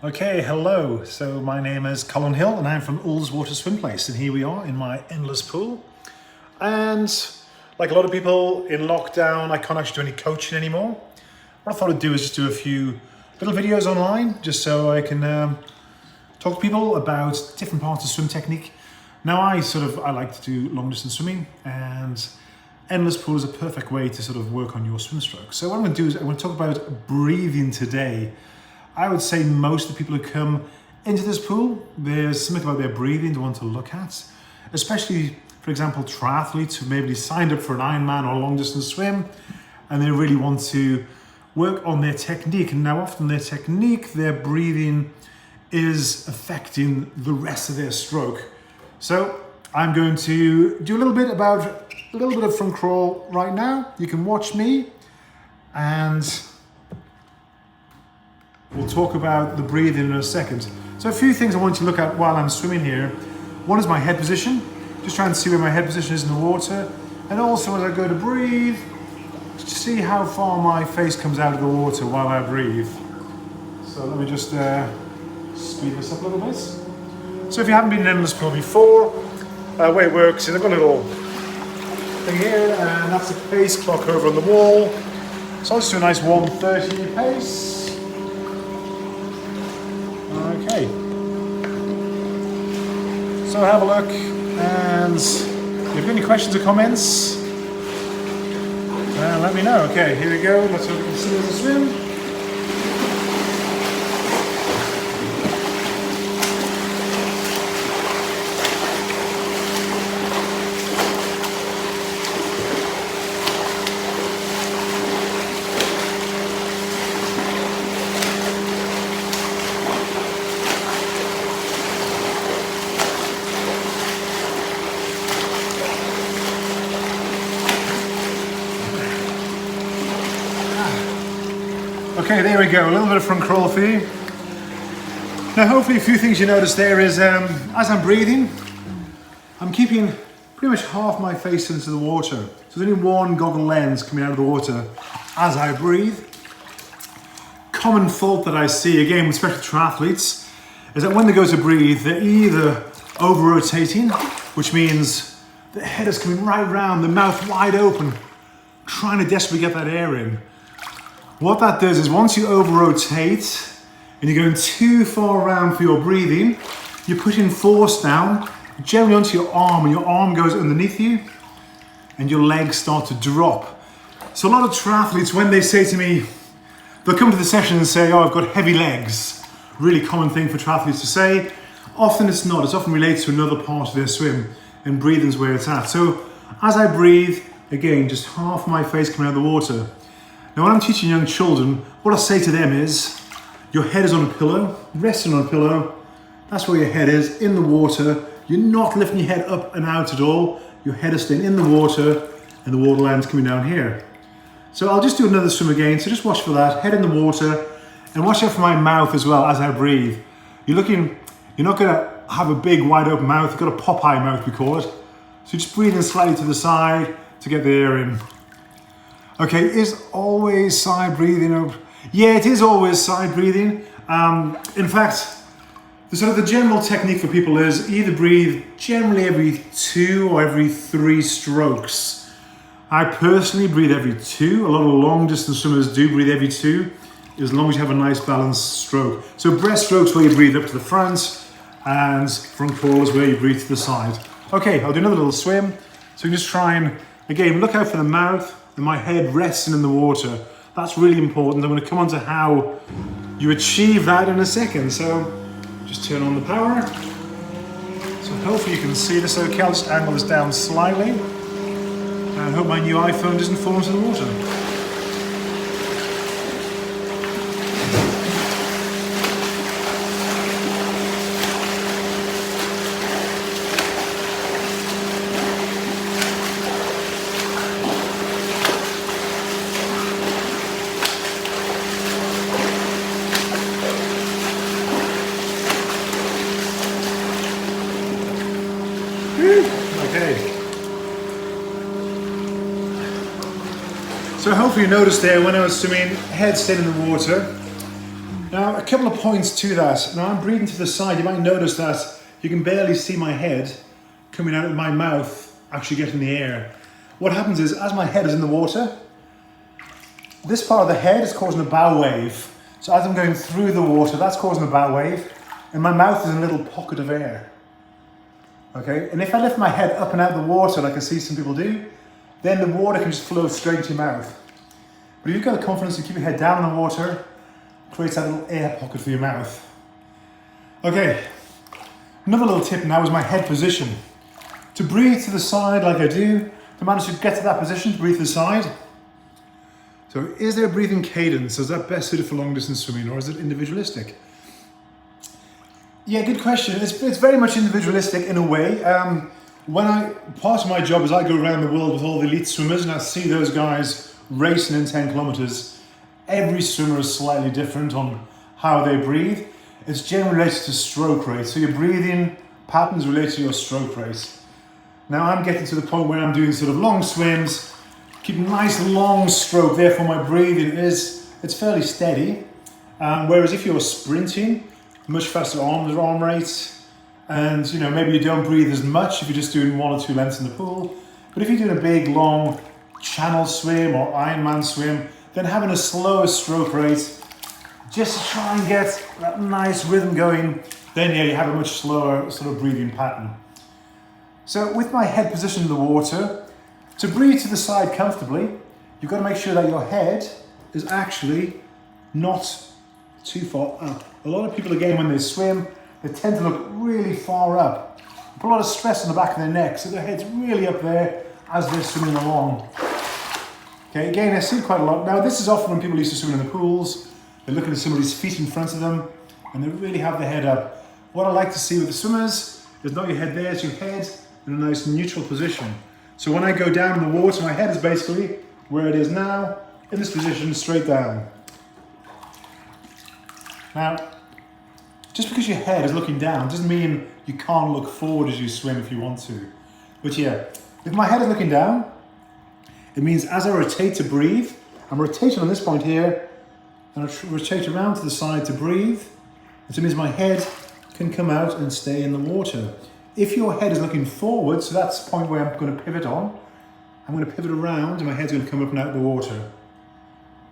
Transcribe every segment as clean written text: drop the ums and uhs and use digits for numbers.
Okay, hello. So my name is Colin Hill and I'm from Ullswater Swim Place, and here we are in my endless pool. And like a lot of people in lockdown, I can't actually do any coaching anymore. What I thought I'd do is just do a few little videos online just so I can talk to people about different parts of swim technique. Now I like to do long distance swimming, and endless pool is a perfect way to sort of work on your swim stroke. So what I'm going to do is I'm going to talk about breathing today. I would say most of the people who come into this pool, there's something about their breathing they want to look at, especially, for example, triathletes who maybe signed up for an Ironman or a long distance swim, and they really want to work on their technique. And now often their breathing is affecting the rest of their stroke. So I'm going to do a little bit of front crawl right now. You can watch me, and we'll talk about the breathing in a second. So a few things I want you to look at while I'm swimming here. One is my head position. Just trying to see where my head position is in the water. And also as I go to breathe, see how far my face comes out of the water while I breathe. So let me just speed this up a little bit. So if you haven't been in endless pool before, the way it works is I've got a little thing here, and that's the pace clock over on the wall. So I'll just do a nice 1:30 pace. Okay, so have a look, and if you've got any questions or comments, let me know. Okay, here we go. Let's hope we can see the swim. Okay, there we go, a little bit of front crawl for you. Now hopefully a few things you notice there is, as I'm breathing, I'm keeping pretty much half my face into the water. So there's only one goggle lens coming out of the water as I breathe. Common fault that I see, again, especially triathletes, is that when they go to breathe, they're either over-rotating, which means the head is coming right round, the mouth wide open, trying to desperately get that air in. What that does is once you over-rotate and you're going too far around for your breathing, you're putting force down, generally onto your arm, and your arm goes underneath you and your legs start to drop. So a lot of triathletes, when they say to me, they'll come to the session and say, oh, I've got heavy legs. Really common thing for triathletes to say. Often it's not, it's often related to another part of their swim, and breathing's where it's at. So as I breathe, again, just half my face coming out of the water. Now when I'm teaching young children, what I say to them is, your head is on a pillow, resting on a pillow, that's where your head is, in the water. You're not lifting your head up and out at all. Your head is staying in the water, and the water line's coming down here. So I'll just do another swim again, so just watch for that, head in the water, and watch out for my mouth as well as I breathe. You're not gonna have a big wide open mouth, you've got a Popeye mouth we call it. So just breathe in slightly to the side to get the air in. Okay, is always side breathing? Yeah, it is always side breathing. In fact, the general technique for people is either breathe generally every 2 or every 3 strokes. I personally breathe every 2. A lot of long distance swimmers do breathe every 2, as long as you have a nice balanced stroke. So breaststrokes where you breathe up to the front, and front crawl is where you breathe to the side. Okay, I'll do another little swim. So you can just try and, again, look out for the mouth and my head resting in the water. That's really important. I'm going to come on to how you achieve that in a second. So just turn on the power. So hopefully you can see this okay. I'll just angle this down slightly, and I hope my new iPhone doesn't fall into the water. Okay. So hopefully you noticed there when I was swimming, head stayed in the water. Now, a couple of points to that. Now, I'm breathing to the side. You might notice that you can barely see my head coming out of my mouth, actually getting the air. What happens is, as my head is in the water, this part of the head is causing a bow wave. So as I'm going through the water, that's causing a bow wave, and my mouth is in a little pocket of air. Okay, and if I lift my head up and out of the water, like I see some people do, then the water can just flow straight to your mouth. But if you've got the confidence to keep your head down in the water, it creates that little air pocket for your mouth. Okay, another little tip now is my head position. To breathe to the side like I do, to manage to get to that position, to breathe to the side. So is there a breathing cadence? Is that best suited for long distance swimming, or is it individualistic? Yeah, good question. It's very much individualistic in a way. Part of my job is I go around the world with all the elite swimmers and I see those guys racing in 10 kilometers. Every swimmer is slightly different on how they breathe. It's generally related to stroke rate. So your breathing patterns relate to your stroke rate. Now I'm getting to the point where I'm doing sort of long swims, keep a nice long stroke, therefore my breathing it's fairly steady. Whereas if you're sprinting, much faster arm rates, and maybe you don't breathe as much if you're just doing 1 or 2 lengths in the pool. But if you're doing a big long channel swim or Ironman swim, then having a slower stroke rate just to try and get that nice rhythm going, then yeah, you have a much slower sort of breathing pattern. So with my head positioned in the water, to breathe to the side comfortably, you've got to make sure that your head is actually not too far up. A lot of people, again, when they swim, they tend to look really far up. They put a lot of stress on the back of their neck, so their head's really up there as they're swimming along. Okay, again, I see quite a lot. Now, this is often when people used to swim in the pools. They're looking at somebody's feet in front of them, and they really have their head up. What I like to see with the swimmers is not your head there, it's your head in a nice neutral position. So when I go down in the water, my head is basically where it is now, in this position, straight down. Now, just because your head is looking down doesn't mean you can't look forward as you swim if you want to. But yeah, if my head is looking down, it means as I rotate to breathe, I'm rotating on this point here, and I rotate around to the side to breathe. It means my head can come out and stay in the water. If your head is looking forward, so that's the point where I'm going to pivot on, I'm going to pivot around and my head's going to come up and out of the water.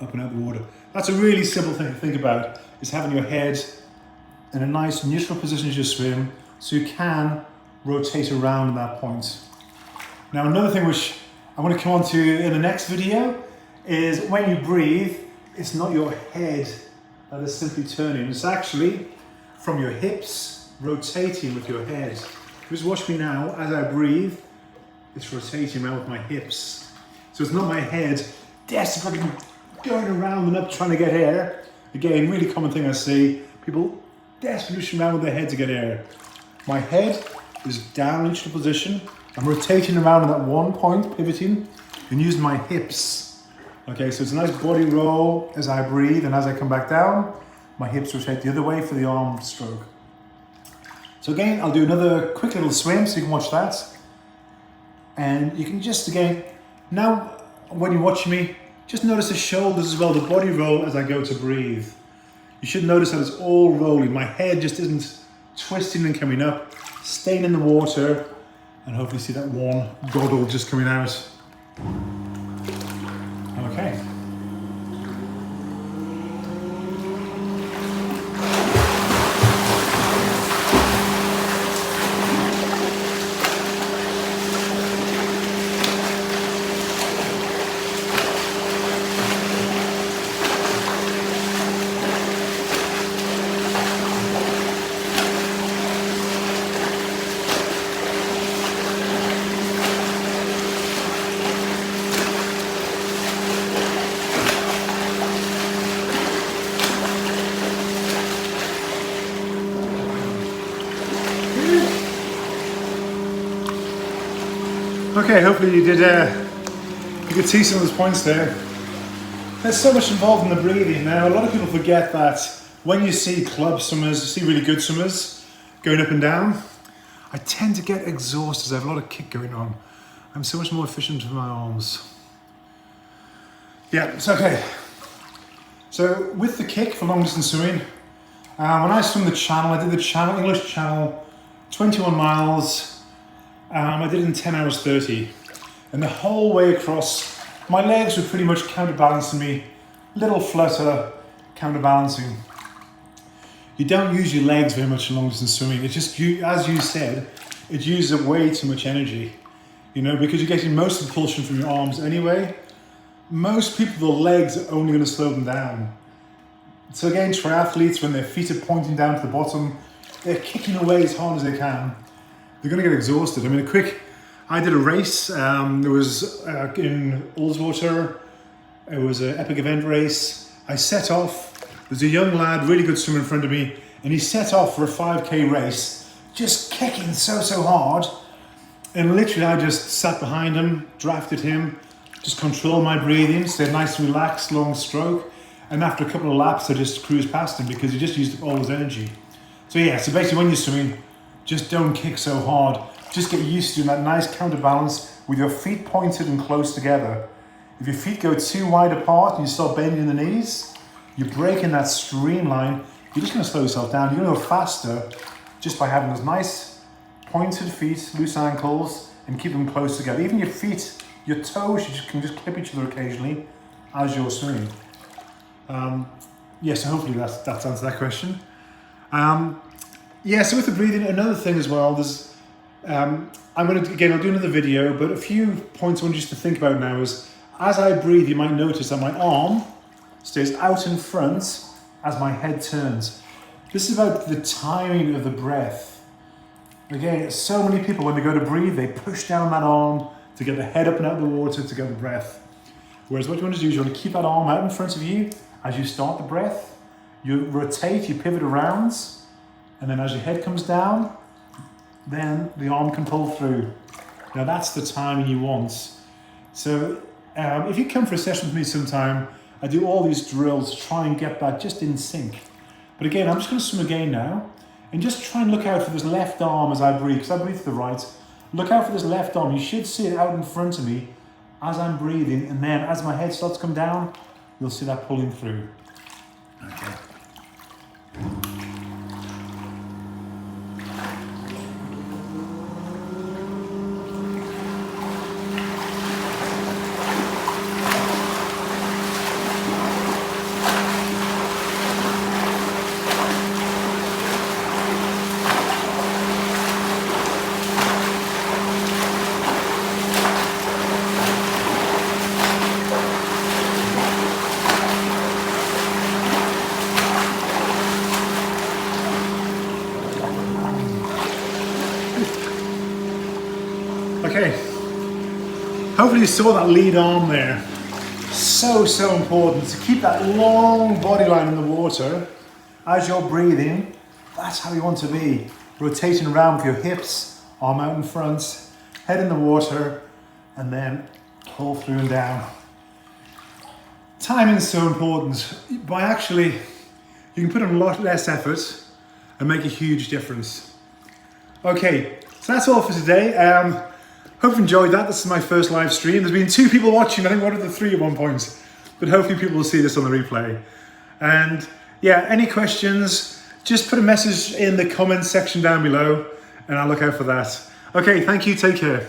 Up and out of the water. That's a really simple thing to think about, is having your head in a nice neutral position as you swim, so you can rotate around at that point. Now, another thing which I want to come on to in the next video is when you breathe, it's not your head that is simply turning. It's actually from your hips rotating with your head. Just watch me now as I breathe. It's rotating around with my hips. So it's not my head desperately going around and up trying to get air. Again, really common thing I see. People desperately pushing around with their head to get air. My head is down in neutral position. I'm rotating around at that one point, pivoting, and using my hips. Okay, so it's a nice body roll as I breathe, and as I come back down, my hips rotate the other way for the arm stroke. So again, I'll do another quick little swim so you can watch that. And you can just, again, now when you're watching me, just notice the shoulders as well, the body roll as I go to breathe. You should notice that it's all rolling. My head just isn't twisting and coming up, staying in the water, and hopefully see that one goggle just coming out. Okay. Okay, hopefully you could see some of those points there. There's so much involved in the breathing. Now, a lot of people forget that when you see club swimmers, you see really good swimmers going up and down, I tend to get exhausted. I have a lot of kick going on. I'm so much more efficient with my arms. Yeah, it's okay. So with the kick for long distance swimming, when I swim the channel, I did the channel, English Channel, 21 miles. I did it in 10 hours 30. And the whole way across, my legs were pretty much counterbalancing me. Little flutter, counterbalancing. You don't use your legs very much in long distance swimming. It's just, as you said, it uses up way too much energy. You know, because you're getting most of the propulsion from your arms anyway. Most people, the legs are only going to slow them down. So again, triathletes, when their feet are pointing down to the bottom, they're kicking away as hard as they can. They're going to get exhausted. I mean, I did a race. There was in Ullswater. It was an epic event race. I set off. There's a young lad, really good swimmer in front of me, and he set off for a 5K race, just kicking so hard. And literally, I just sat behind him, drafted him, just controlled my breathing, stayed nice and relaxed, long stroke. And after a couple of laps, I just cruised past him because he just used up all his energy. So yeah, so basically when you're swimming, just don't kick so hard. Just get used to doing that nice counterbalance with your feet pointed and close together. If your feet go too wide apart and you start bending the knees, you're breaking that streamline. You're just going to slow yourself down. You're going to go faster just by having those nice pointed feet, loose ankles, and keep them close together. Even your feet, your toes, you can just clip each other occasionally as you're swimming. So hopefully that's answered that question. So with the breathing, another thing as well, there's, I'll do another video, but a few points I want you just to think about now is, as I breathe, you might notice that my arm stays out in front as my head turns. This is about the timing of the breath. Again, so many people, when they go to breathe, they push down that arm to get the head up and out of the water to get the breath. Whereas what you want to do is you want to keep that arm out in front of you as you start the breath. You rotate, you pivot around, and then as your head comes down, then the arm can pull through. Now that's the timing you want. So if you come for a session with me sometime, I do all these drills to try and get that just in sync. But again, I'm just going to swim again now, and just try and look out for this left arm as I breathe, because I breathe to the right. Look out for this left arm. You should see it out in front of me as I'm breathing, and then as my head starts to come down, you'll see that pulling through. Okay. Okay, hopefully you saw that lead arm there. So important to keep that long body line in the water as you're breathing. That's how you want to be. Rotating around with your hips, arm out in front, head in the water, and then pull through and down. Timing is so important. You can put in a lot less effort and make a huge difference. Okay, so that's all for today. Hope you enjoyed that. This is my first live stream. There's been 2 people watching. I think one of the 3 at one point. But hopefully people will see this on the replay. And yeah, any questions, just put a message in the comments section down below and I'll look out for that. Okay, thank you. Take care.